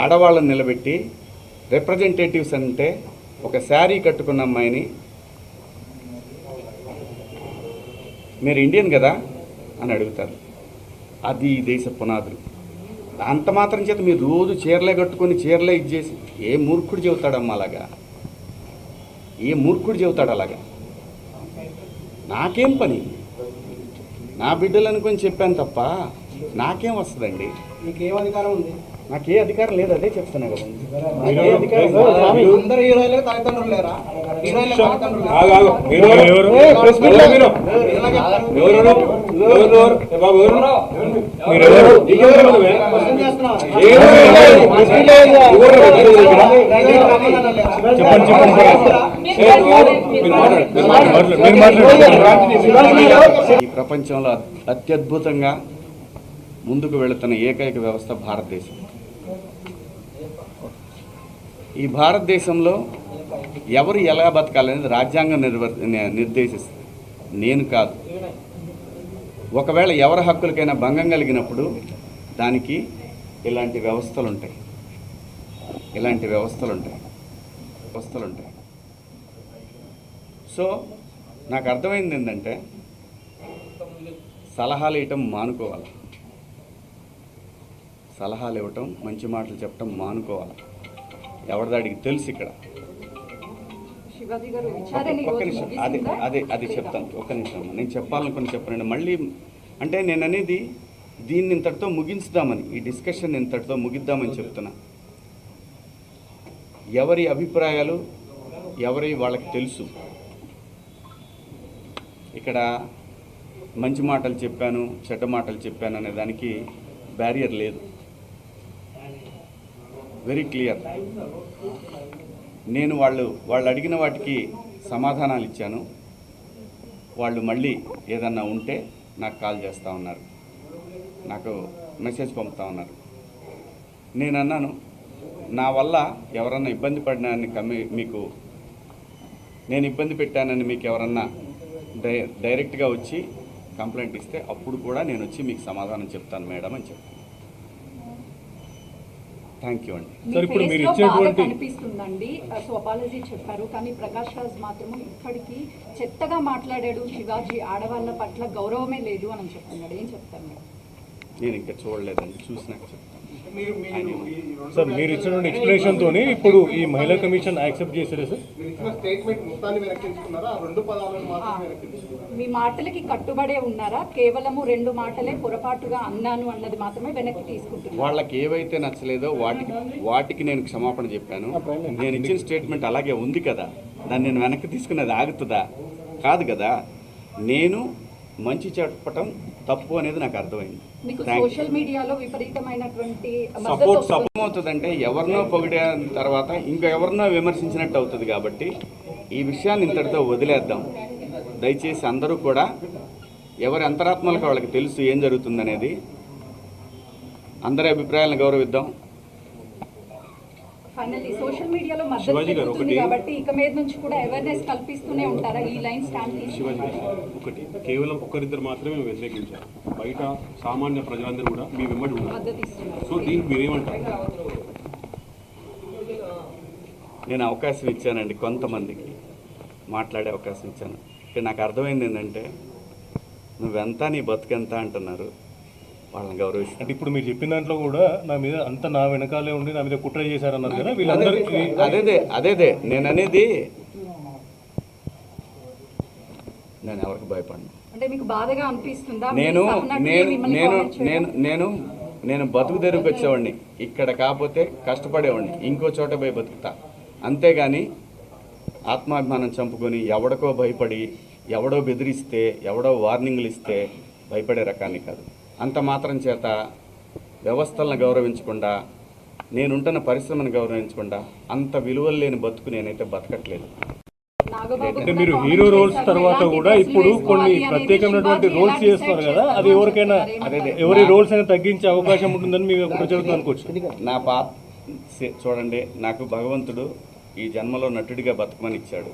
ఆడవాళ్ళని నిలబెట్టి రిప్రజెంటేటివ్స్ అంటే ఒక శారీ కట్టుకున్న అమ్మాయిని మీరు ఇండియన్ కదా అని అడుగుతారు. అది ఈ దేశ పునాదులు. అంత మాత్రం చేత మీరు రోజు చీరలే కట్టుకొని చీరలే ఇచ్చేసి ఏ మూర్ఖుడు చెబుతాడమ్మా అలాగా? ఏ మూర్ఖుడు చెబుతాడు అలాగా? నాకేం పని? నా బిడ్డలు అనుకొని చెప్పాను తప్ప నాకేం వస్తుందండి? నీకేం అధికారం ఉంది? నాకే అధికారం లేదు, అదే చెప్తున్నా కదా. అందరు హీరోయిన్లకు తల్లిదండ్రులు లేరా? ఈ ప్రపంచంలో అత్యద్భుతంగా ముందుకు వెళుతున్న ఏకైక వ్యవస్థ భారతదేశం. ఈ భారతదేశంలో ఎవరు ఎలా బతకాలనేది రాజ్యాంగం నిర్దేశిస్తుంది, నేను కాదు. ఒకవేళ ఎవరి హక్కులకైనా భంగం కలిగినప్పుడు దానికి ఇలాంటి వ్యవస్థలు ఉంటాయి. సో నాకు అర్థమైంది ఏంటంటే సలహాలు ఇవ్వటం మానుకోవాలి, సలహాలు ఇవ్వటం, మంచి మాటలు చెప్పటం మానుకోవాలి. ఎవరిదాడికి తెలుసు ఇక్కడ. ఒక్క నిమిషం, అది చెప్తాను. ఒక్క నిమిషం, నేను చెప్పాలనుకుని చెప్పనండి. మళ్ళీ అంటే నేను అనేది దీన్ని ఇంతటితో ముగించుదామని, ఈ డిస్కషన్ ఇంతటితో ముగిద్దామని చెప్తున్నా. ఎవరి అభిప్రాయాలు ఎవరి వాళ్ళకి తెలుసు. ఇక్కడ మంచి మాటలు చెప్పాను, చెడ్డ మాటలు చెప్పాను అనే దానికి బ్యారియర్ లేదు. Very clear. నేను వాళ్ళు అడిగిన వాటికి సమాధానాలు ఇచ్చాను. వాళ్ళు మళ్ళీ ఏదన్నా ఉంటే నాకు కాల్ చేస్తూ ఉన్నారు, నాకు మెసేజ్ పంపుతూ ఉన్నారు. నేను అన్నాను, నా వల్ల ఎవరన్నా ఇబ్బంది పడినాన్ని మీకు నేను ఇబ్బంది పెట్టానని మీకు ఎవరన్నా డైరెక్ట్గా వచ్చి కంప్లైంట్ ఇస్తే అప్పుడు కూడా నేను వచ్చి మీకు సమాధానం చెప్తాను మేడం అని చెప్పాను. థ్యాంక్ యూ అండి. సార్, ఇప్పుడు మీరు ఇచ్చేటువంటి కనిపిస్తుందండి. సో అపాలజీ చెప్పారు, కానీ ప్రకాష్ రాజ్ మాత్రం ఇప్పటికీ చెత్తగా మాట్లాడాడు. శివాజీ ఆడవాళ్ళ పట్ల గౌరవమే లేదు అని చెప్తున్నాడు. ఏం చెప్తారు మీరు? నేను ఇంకా చూడలేదండి, చూసినాక చెప్తాను. సార్, మీరు ఇచ్చినటువంటి ఎక్స్ప్లెనేషన్ తోని ఇప్పుడు ఈ మహిళా కమిషన్ యాక్సెప్ట్ చేశారు సార్? మీ మాటలకి కట్టుబడే ఉన్నారా? కేవలము 2 మాటలే పొరపాటుగా అన్నాను అన్నది మాత్రమే వెనక్కి తీసుకుంటున్నారు. వాళ్ళకి ఏవైతే నచ్చలేదో వాటికి నేను క్షమాపణ చెప్పాను. నేను ఇచ్చిన స్టేట్మెంట్ అలాగే ఉంది కదా, దాన్ని నేను వెనక్కి తీసుకున్నది ఆగుతుందా? కాదు కదా. నేను మంచి చెప్పటం తప్పు అనేది నాకు అర్థమైంది. సోషల్ మీడియాలో విపరీతమైనటువంటి సపోర్ట్ అవుతుందంటే ఎవరినో పొగిడే తర్వాత ఇంకా ఎవరినో విమర్శించినట్టు అవుతుంది. కాబట్టి ఈ విషయాన్ని ఇంతటితో వదిలేద్దాం. దయచేసి అందరూ కూడా ఎవరి అంతరాత్మలకు వాళ్ళకి తెలుసు ఏం జరుగుతుందనేది. మద్దతు అభిప్రాయాలను గౌరవిద్దాం. ఫైనల్లీ సోషల్ మీడియాలో మద్దతు పెరుగుతుంది కాబట్టి ఇక మీద నుంచి కూడా అవేర్నెస్ కల్పిస్తూనే ఉంటారా? ఈ లైన్ స్టాండ్ శివాజీ ఒకటి కేవలం ఒకరిద్దరు మాత్రమే వ్యతిరేకించారు, బయట సామాన్య ప్రజలందరూ కూడా మీ వెంబడి ఉన్నారు. సో దీనికి మీరేమంటారు? నేను అవకాశం ఇచ్చానండి, కొంతమందికి మాట్లాడే అవకాశం ఇచ్చాను. నాకు అర్థమైంది ఏంటంటే నువ్వెంత నీ బతుకెంత అంటున్నారు, వాళ్ళని గౌరవిస్తాను. అంటే ఇప్పుడు మీరు చెప్పిన దాంట్లో కూడా నా మీద అంత నా వెనకాలే ఉండి నా మీద కుట్ర చేశారన్నారు కదా వీళ్ళందరికీ. అదేదే నేను అనేది. నేను ఎవరికి భయపడను. అంటే మీకు బాధగా అనిపిస్తుందా? నేను బతుకు తెరువుకి వచ్చేవాడిని, ఇక్కడ కాకపోతే కష్టపడేవాడిని, ఇంకో చోట పోయి బతుకుతా. అంతేగాని ఆత్మాభిమానం చంపుకొని ఎవడికో భయపడి ఎవడో బెదిరిస్తే ఎవడో వార్నింగ్లు ఇస్తే భయపడే రకాన్ని కాదు. అంత మాత్రం చేత వ్యవస్థలను గౌరవించకుండా, నేనుంటున్న పరిశ్రమను గౌరవించకుండా అంత విలువలు లేని బతుకు నేనైతే బతకట్లేదు. అంటే మీరు హీరో రోల్స్ తర్వాత కూడా ఇప్పుడు కొన్ని ప్రత్యేకమైనటువంటి రోల్స్ చేస్తున్నారు కదా, అది ఎవరికైనా ఎవరి రోల్స్ అయినా తగ్గించే అవకాశం ఉంటుందని మీరు ప్రజలకు అనుకోవచ్చు. నా చూడండి, నాకు భగవంతుడు ఈ జన్మలో నటుడిగా బతకమని ఇచ్చాడు.